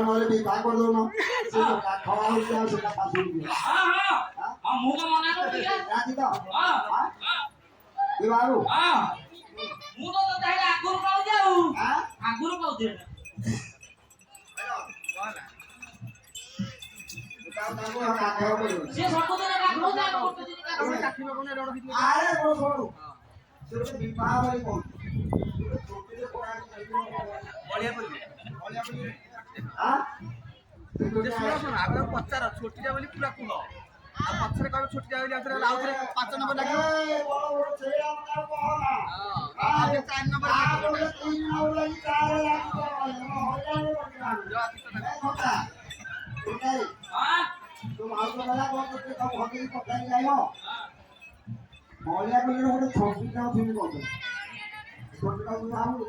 ନହେଲେ ଟିକେ କାହା କରିଦଉନ ସେ ଖରା ହଉଛି ଆଉ ସେଟା ପାଶୁରି ଦିଅ ମୁଁ କଣ ମନା କରୁଛି ରାଜି ତ ବାବୁ ମୁଁ ତ ତାହେଲେ ଆଗରୁ ପାଉଛି ଆଉ ଆଗରୁ ପାଉଛି ସେ ସବୁଦିନ କାଟୁଛି ଆଉ ଗୋଟେ ଦିନ କାଟୁଛି ଆରେ ବଡ ବଡ ସେ ଗୋଟେ ବିବାହ ଭାଇ କଣ ବଳିଆ ବୋଲି ଆଗ ପଚାର ଛୋଟିଟା ବୋଲି ପୁରା କୁହ ଆଉ ପଛରେ କହିବ ଛୋଟିଟା ବୋଲି ଆଉଥରେ 5 ନମ୍ବର ଲାଗିବ ଆଉ 4 ନମ୍ବର ଗୋଟେ ଛୋଟିଟା ଅଛନ୍ତି କଣ ଛୋଟିଟା ଭାବୁ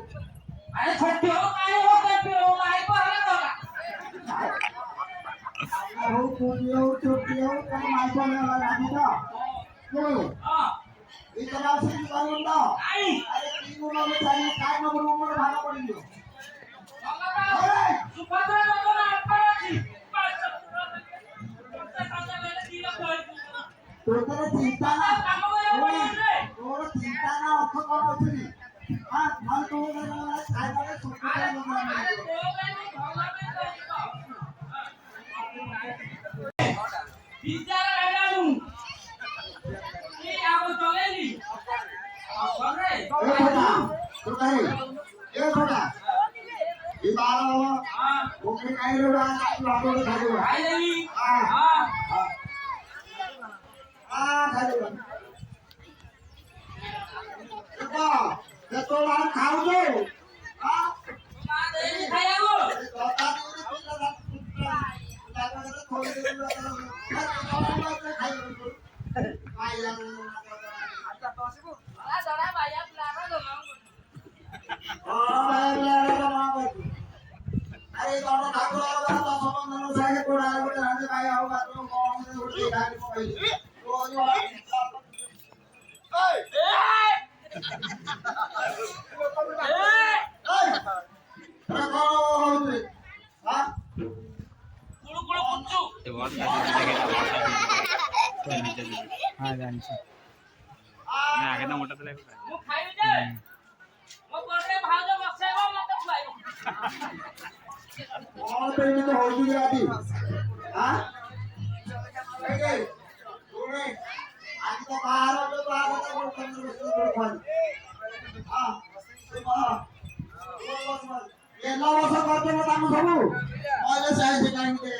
अरे छोटी हो काहे हो के हो काहे को हला हो छोटी हो कौन माइको ने वाला राजी था बोलो हां इतना से करूं तो नहीं अरे तीनों में चाहिए काय नंबर में भागा पड़ियो सुभद्रा नंबर अपर अछि तो तेरे चिंता ना तोर चिंता ना अर्थ कौन अछि हां मान तो काय करे छोटा बिचारा हेडालू की आबो चलेली सरे तो करे ए छोटा ई बारो हां ओके काय रे बाबू खाजो आई देवी हां हां खाजो तो बाहर खाओ जो हां मा देवी खायागो तो खोल दे जड़ा भाईया प्लान दो अरे दोनों ठाकुर वाला तो संबंध साहे कोड़ा कोड़ा राजे भाई आओ बात में कौन से उठे गाड़ी को पहले तो जो हाँ जान से मैं आगे ना मोटा तो ले मु खाइ दे मो कोरे भाउज बसेबो मते खुआइबो कौन पे भी तो होती है अभी हां देखिए तूने आज तो बाहर हो तो बाहर का वो 15 20 खोल हां ये ला वर्ष करते मत हम सब पहले सही से टाइम दे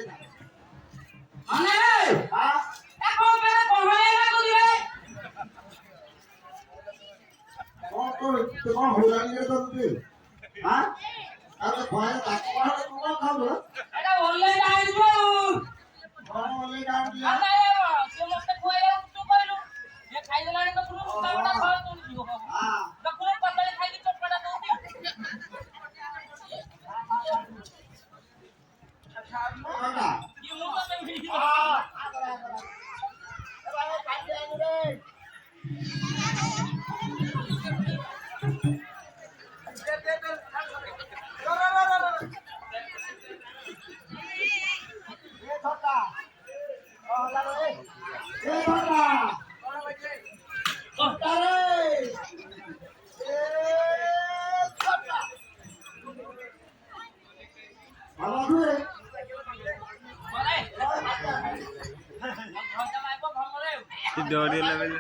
अने हां ए को मेरे कहले ना को दिए तो कौन हो जानी है तो तू हां अरे भाई ताको बाहर तू कौन खाओ एटा ऑनलाइन आइबो कौन बोले डाल दिया अने से मते खुआइले तू कहलु ये खाइ देलाने तो पुरो मुकाबला खा तो जीवो हां तो पुरो पतले खाइ के चटपटा दउती बेटा ये मु तो भी हां अरे काट दे रे ये छोटा ओला रे ये छोटा छोटा रे ये छोटा बाबा रे बोले हम आइबो भमरे डोरी लेवल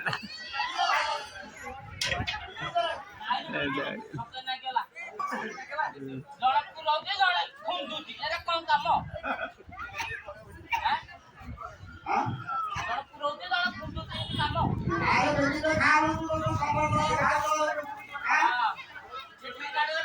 सबसे ना गेला जड़ा को लौटे जड़ा खून दूती एरे कौन काम हां जड़ा को लौटे जड़ा खून दूती काम अरे बेटी तो खा लो तू तो खबर खा लो हां चिट्ठी काटे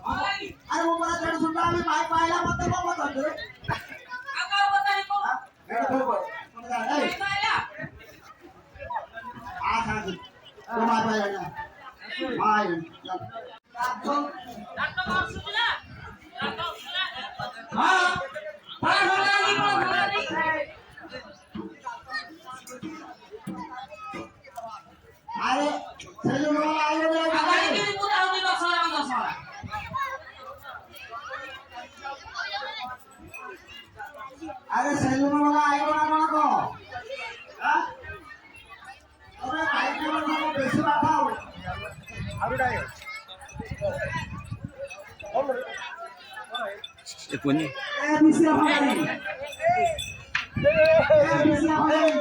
अरे वो मला चढ सुद्धा आम्ही पाय पायला मत बघत होतो रे अरे चलो अरे सैलू मला ऐकू नको अरे ऐकू नको बेसी बाबा Ito niya. ए मिसिया भाई ए मिसिया भाई